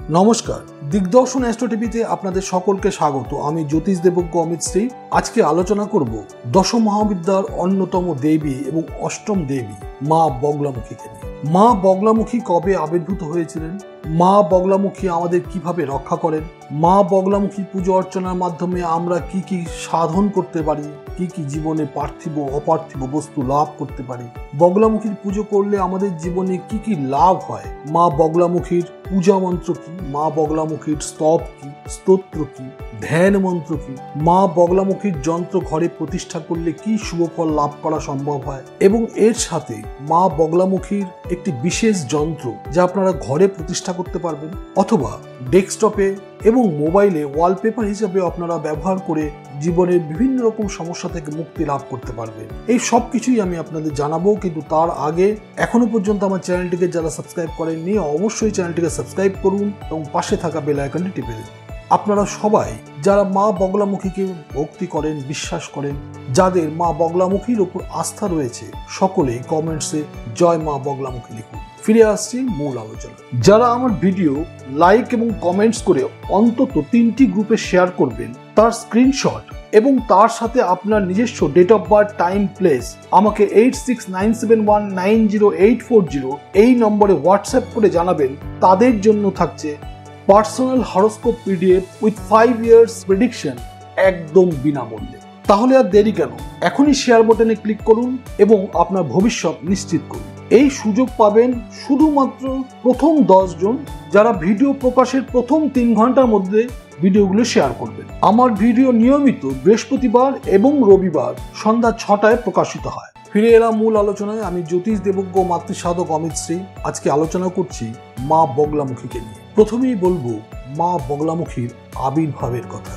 নমস্কার, দিগদর্শন অ্যাস্ট্রো টিভিতে আপনাদের সকলকে স্বাগত। আমি জ্যোতিষ দেবজ্ঞ অমিত শ্রী। আজকে আলোচনা করব দশ মহাবিদ্যার অন্যতম দেবী এবং অষ্টম দেবী মা বগলামুখীকে নিয়ে। মা বগলামুখী কবে আবির্ভূত হয়েছিলেন, মা বগলামুখী আমাদের কিভাবে রক্ষা করেন, মা বগলামুখী পুজো অর্চনার মাধ্যমে আমরা কি কি সাধন করতে পারি, কি কি জীবনে পার্থিব অপার্থিব বস্তু লাভ করতে পারি, বগলামুখীর পুজো করলে আমাদের জীবনে কি কি লাভ হয়, মা বগলামুখীর পূজা মন্ত্র কি, মা বগলামুখীর স্তব কি, স্তোত্র কি, ধ্যান মন্ত্র কি, মা বগলামুখীর যন্ত্র ঘরে প্রতিষ্ঠা করলে কি শুভ ফল লাভ করা সম্ভব হয়, এবং এর সাথে মা বগলামুখীর একটি বিশেষ যন্ত্র যা আপনারা ঘরে প্রতিষ্ঠা করতে পারবেন অথবা ডেস্কটপে এবং মোবাইলে ওয়ালপেপার হিসেবে আপনারা ব্যবহার করে জীবনের বিভিন্ন রকম সমস্যা থেকে মুক্তি লাভ করতে পারবেন। এই সব কিছুই আমি আপনাদের জানাবো, কিন্তু তার আগে এখনো পর্যন্ত আমার চ্যানেলটিকে যারা সাবস্ক্রাইব করেননি অবশ্যই চ্যানেলটিকে সাবস্ক্রাইব করুন এবং পাশে থাকা বেল আইকনটি টিপে দিন। আপনারা সবাই যারা মা বগলামুখীকে ভক্তি করেন, বিশ্বাস করেন, যাদের মা বগলামুখীর উপর আস্থা রয়েছে, সকলেই কমেন্টসে জয় মা বগলামুখী লিখুন। ফিরে আসছি মূল আলোচনা। যারা আমার ভিডিও লাইক এবং কমেন্টস করে অন্তত 3টি গ্রুপে শেয়ার করবেন, তার স্ক্রিনশট এবং তার সাথে আপনার নিজস্ব date of birth, time, place আমাকে 8697190840 এই নম্বরে হোয়াটসঅ্যাপ করে জানাবেন। তাদের জন্য থাকছে personal horoscope PDF with 5 years prediction একদম বিনামূল্যে। তাহলে আর দেরি কেন, এখনই শেয়ার বাটনে ক্লিক করুন এবং আপনার ভবিষ্যৎ নিশ্চিত করুন। এই সুযোগ পাবেন শুধুমাত্র প্রথম 10 জন যারা ভিডিও প্রকাশের প্রথম 3 ঘন্টার মধ্যে ভিডিওগুলো শেয়ার করবেন। আমার ভিডিও নিয়মিত বৃহস্পতিবার এবং রবিবার সন্ধ্যা 6টায় প্রকাশিত হয়। ফিরে এলাম মূল আলোচনায়। আমি জ্যোতিষ দেবজ্ঞ মাতৃসাধক অমিত শ্রী। আজকে আলোচনা করছি মা বগলামুখীকে নিয়ে। প্রথমেই বলবো মা বগলামুখীর আবির্ভাবের কথা।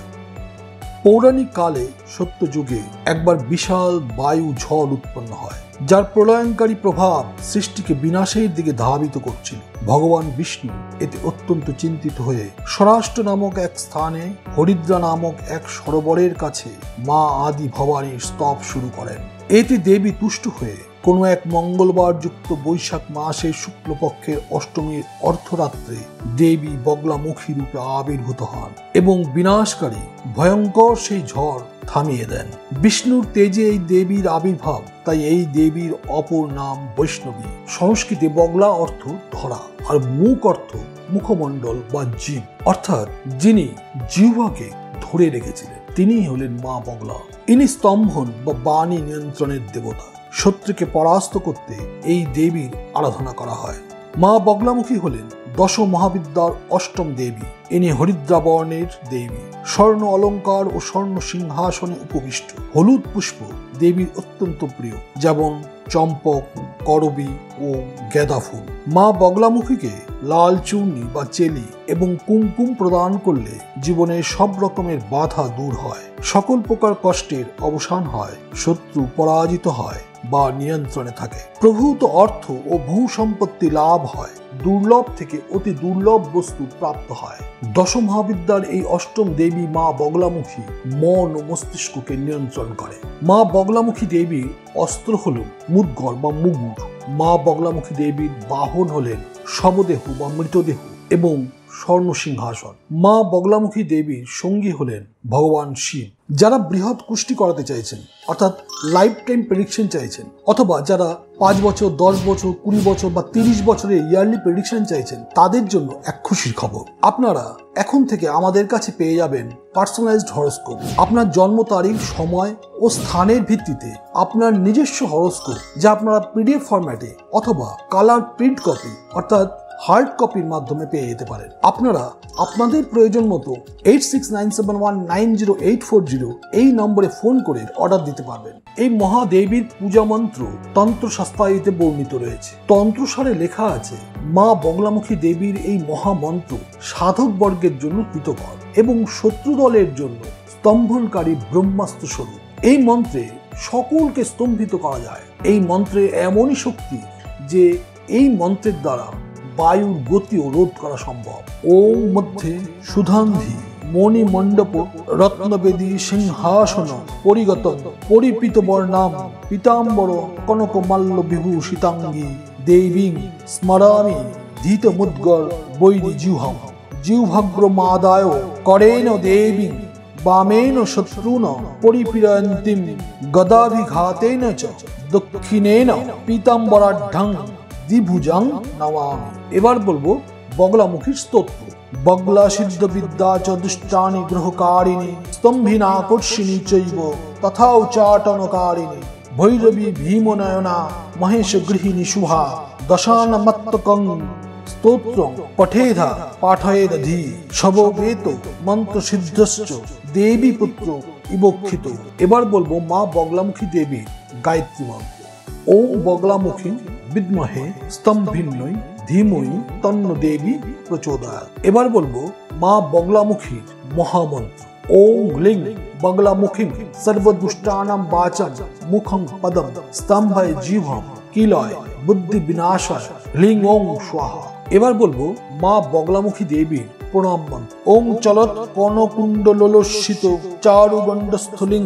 পৌরাণিক কালে সত্য যুগে একবার বিশাল বায়ু ঝড় উৎপন্ন হয়, যার প্রলয়ঙ্কারী প্রভাব সৃষ্টিকে বিনাশের দিকে ধাবিত করছিল। ভগবান বিষ্ণু এতে অত্যন্ত চিন্তিত হয়ে স্বরাষ্ট্র নামক এক স্থানে হরিদ্রা নামক এক সরোবরের কাছে মা আদি ভবানীর স্তব শুরু করেন। এতে দেবী তুষ্ট হয়ে কোনো এক মঙ্গলবার যুক্ত বৈশাখ মাসের শুক্লপক্ষের অষ্টমীর অর্ধরাত্রে দেবী বগলামুখী রূপে আবির্ভূত হন এবং বিনাশকারী ভয়ঙ্কর সেই ঝড় থামিয়ে দেন। বিষ্ণুর তেজে এই দেবীর আবির্ভাব, তাই এই দেবীর অপর নাম বৈষ্ণবী। সংস্কৃতে বগলা অর্থ ধরা আর মুখ অর্থ মুখমণ্ডল বা জীব, অর্থাৎ যিনি জিহ্বাকে ধরে রেখেছিলেন তিনিই হলেন মা বগলা। ইনি স্তম্ভন বা বাণী নিয়ন্ত্রণের দেবতা। শত্রুকে পরাস্ত করতে এই দেবীর আরাধনা করা হয়। মা বগলামুখী হলেন দশ মহাবিদ্যার অষ্টম দেবী। ইনি হরিদ্রা বর্ণের দেবী। স্বর্ণ অলঙ্কার ও স্বর্ণ সিংহাসনে উপবিষ্ট। হলুদ পুষ্প দেবীর অত্যন্ত প্রিয়, যেমন চম্পক, করবী ও গেঁদা ফুল। মা বগলামুখীকে লাল চূর্ণি বা চেলি এবং কুমকুম প্রদান করলে জীবনের সব রকমের বাধা দূর হয়, সকল প্রকার কষ্টের অবসান হয়, শত্রু পরাজিত হয় বা নিয়ন্ত্রণে থাকে, প্রভূত অর্থ ও ভূ সম্পত্তি লাভ হয়, দুর্লভ থেকে অতি দুর্লভ বস্তু প্রাপ্ত হয়। দশ মহাবিদ্যার এই অষ্টম দেবী মা বগলামুখী মন ও মস্তিষ্ককে নিয়ন্ত্রণ করে। মা বগলামুখী দেবীর অস্ত্র হল মুদ্গর বা মুগুর। মা বগলামুখী দেবীর বাহন হলেন শবদেহ বা মৃতদেহ এবং স্বর্ণ সিংহাসন। মা বগলামুখী দেবীর সঙ্গী হলেন ভগবান শিব। যারা বৃহৎ কুষ্টি করাতে চাইছেন, অর্থাৎ লাইফ টাইম প্রেডিকশন চাইছেন, অথবা যারা 5 বছর, 10 বছর, 20 বছর বা 30 বছরের ইয়ারলি প্রেডিকশন চাইছেন, তাদের জন্য এক খুশির খবর। আপনারা এখন থেকে আমাদের কাছে পেয়ে যাবেন পার্সোনালাইজড হরোস্কোপ। আপনার জন্ম তারিখ, সময় ও স্থানের ভিত্তিতে আপনার নিজস্ব হরোস্কোপ, যা আপনারা পিডিএফ ফরম্যাটে অথবা কালার প্রিন্ট কপি অর্থাৎ হার্ড কপির মাধ্যমে পেয়ে যেতে পারেন। আপনারা আপনাদের প্রয়োজন মতো 8697190840 এই নম্বরে ফোন করে অর্ডার দিতে পারবেন। এই মহাদেবীর পূজা মন্ত্র তন্ত্রশাস্ত্রায়িতে বর্ণিত রয়েছে। তন্ত্রসারে লেখা আছে, মা বগলামুখী দেবীর এই মহামন্ত্র সাধক বর্গের জন্য হিতকর এবং শত্রু দলের জন্য স্তম্ভনকারী ব্রহ্মাস্ত্র স্বরূপ। এই মন্ত্রে সকলকে স্তম্ভিত করা যায়। এই মন্ত্রে এমনই শক্তি যে এই মন্ত্রের দ্বারা বায়ুর গতিও রোধ করা সম্ভব। ওম মধ্যে সুধান্ধি মণিমণ্ডপ রত্নবেদী সিংহাসন পরিগত পরিপিত বর্ণাম পীতাম্বর কনক মাল্য বিভূষিতাঙ্গী দেবীং স্মরামি ধীতমুদ্গর বৈরি জিহ্বাম। জিহ্বাগ্রমাদায় করেণ দেবী বামেন শত্রুন পরিপীড়য়ন্তীম গদাভিঘাতেন চ দক্ষিণেন পীতাম্বরাঢ্যং দ্বিভুজং নমামি। এবার বলবো বগলামুখীর স্তোত্র। বগলা সিদ্ধ বিদ্যা চ দুষ্টানি গ্রহকারিণী স্তম্ভিনাকর্ষিণী চৈব তথা উচ্চাটনকারিণী ভৈরবী ভীমনয়না মহেশ গৃহিণী শুভা দশানমত্তকং স্তোত্রং পঠেধা পাঠয়েদধি শববেত মন্ত্র সিদ্ধশ্চ দেবী পুত্র ইবক্ষিত। এবার বলবো মা বগলামুখী দেবীর গায়ত্রী মন্ত্র। ওম বগলামুখী বিদ্মহে স্তম্ভিন্নৈ ধীমহি তন্ন দেবী প্রচোদয়াৎ। এবার বলবো মা বগলামুখীর মহামন্ত্র। ওম গ্লিং বগলামুখীং সর্বদুষ্টানাং বাচং মুখং পদম স্তম্ভয় জিহ্বং কিলয় বুদ্ধি বিনাশায় হ্লিং ওং স্বাহা। এবার বলবো মা বগলামুখী দেবীর প্রণাম মন্ত্র। ওম চলত কনকুণ্ডলোলসিত চারুগণ্ডস্থলিং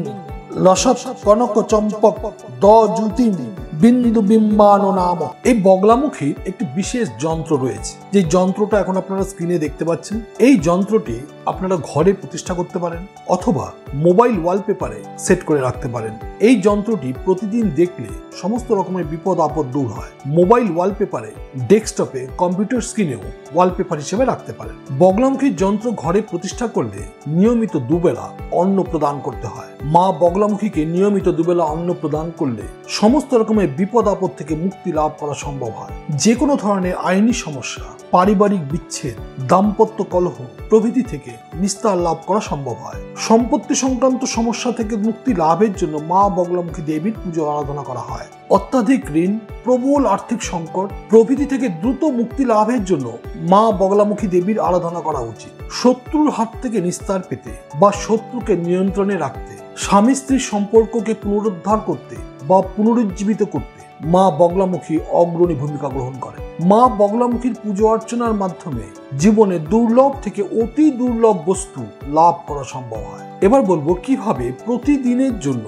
লসৎ কনক চম্পক দ জ্যোতিম বিন্দু বিম্বান নাম। এই বগলামুখীর একটি বিশেষ যন্ত্র রয়েছে, যে যন্ত্রটা এখন আপনারা স্ক্রিনে দেখতে পাচ্ছেন। এই যন্ত্রটি আপনারা ঘরে প্রতিষ্ঠা করতে পারেন অথবা মোবাইল ওয়ালপেপারে সেট করে রাখতে পারেন। এই যন্ত্রটি প্রতিদিন দেখলে সমস্ত রকমের বিপদ আপদ দূর হয়। মোবাইল ওয়ালপেপারে, ডেস্কটপে, কম্পিউটার স্ক্রিনেও ওয়ালপেপার হিসেবে রাখতে পারেন। বগলামুখীর যন্ত্র ঘরে প্রতিষ্ঠা করলে নিয়মিত দুবেলা অন্ন প্রদান করতে হয়। মা বগলামুখীকে নিয়মিত দুবেলা অন্ন প্রদান করলে সমস্ত রকমের বিপদ আপদ থেকে মুক্তি লাভ করা সম্ভব হয়। যে কোনো ধরনের আইনি সমস্যা, পারিবারিক বিচ্ছেদ, দাম্পত্য কলহ প্রভৃতি থেকে নিস্তার লাভ করা সম্ভব হয়। সম্পত্তি সংক্রান্ত সমস্যা থেকে মুক্তি লাভের জন্য মা বগলামুখী দেবীর পুজো আরাধনা করা হয়। অত্যাধিক ঋণ, প্রবল আর্থিক সংকট প্রভৃতি থেকে দ্রুত মুক্তি লাভের জন্য মা বগলামুখী দেবীর আরাধনা করা উচিত। শত্রুর হাত থেকে নিস্তার পেতে বা শত্রুকে নিয়ন্ত্রণে রাখতে, স্বামী স্ত্রীর সম্পর্ককে পুনরুদ্ধার করতে বা পুনরুজ্জীবিত করতে মা বগলামুখী অগ্রণী ভূমিকা গ্রহণ করে। মা বগলামুখীর পুজো অর্চনার মাধ্যমে জীবনে দুর্লভ থেকে অতি দুর্লভ বস্তু লাভ করা সম্ভব হয়। এবার বলবো কিভাবে প্রতিদিনের জন্য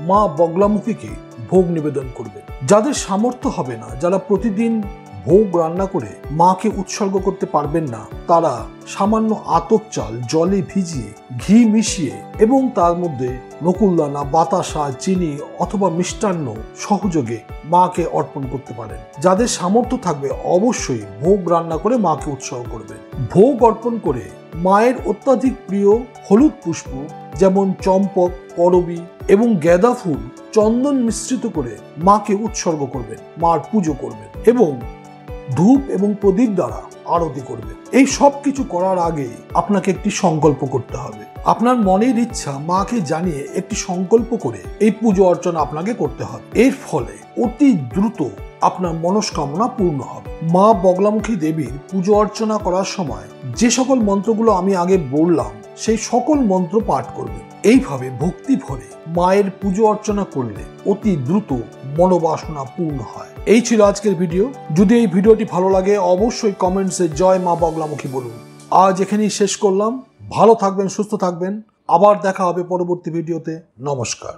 মা বগলামুখীকে ভোগ নিবেদন করবে। যাদের সামর্থ্য হবে না, যারা প্রতিদিন ভোগ রান্না করে মাকে উৎসর্গ করতে পারবেন না, তারা সামান্য আতপ চাল জলে ভিজিয়ে ঘি মিশিয়ে এবং তার মধ্যে নকুলদানা, বাতাসা, চিনি অথবা মিষ্টান্ন সহযোগে মাকে অর্পণ করতে পারেন। যাদের সামর্থ্য থাকবে অবশ্যই ভোগ রান্না করে মাকে উৎসর্গ করবেন। ভোগ অর্পণ করে মায়ের অত্যাধিক প্রিয় হলুদ পুষ্প যেমন চম্পক, করবী এবং গাঁদা ফুল চন্দন মিশ্রিত করে মাকে উৎসর্গ করবেন, মার পুজো করবেন এবং ধূপ এবং প্রদীপ দ্বারা আরতি করবেন। এই সব কিছু করার আগে আপনাকে একটি সংকল্প করতে হবে। আপনার মনের ইচ্ছা মাকে জানিয়ে একটি সংকল্প করে এই পুজো অর্চনা আপনাকে করতে হবে। এর ফলে অতি দ্রুত আপনার মনস্কামনা পূর্ণ হবে। মা বগলামুখী দেবীর পুজো অর্চনা করার সময় যে সকল মন্ত্রগুলো আমি আগে বললাম সেই সকল মন্ত্র পাঠ করবেন। এইভাবে ভক্তি ভরে মায়ের পুজো অর্চনা করলে অতি দ্রুত মনোবাসনা পূর্ণ হয়। এই ছিল আজকের ভিডিও। যদি এই ভিডিওটি ভালো লাগে অবশ্যই কমেন্টসে জয় মা বগলামুখী বলুন। আজ এখানেই শেষ করলাম। ভালো থাকবেন, সুস্থ থাকবেন। আবার দেখা হবে পরবর্তী ভিডিওতে। নমস্কার।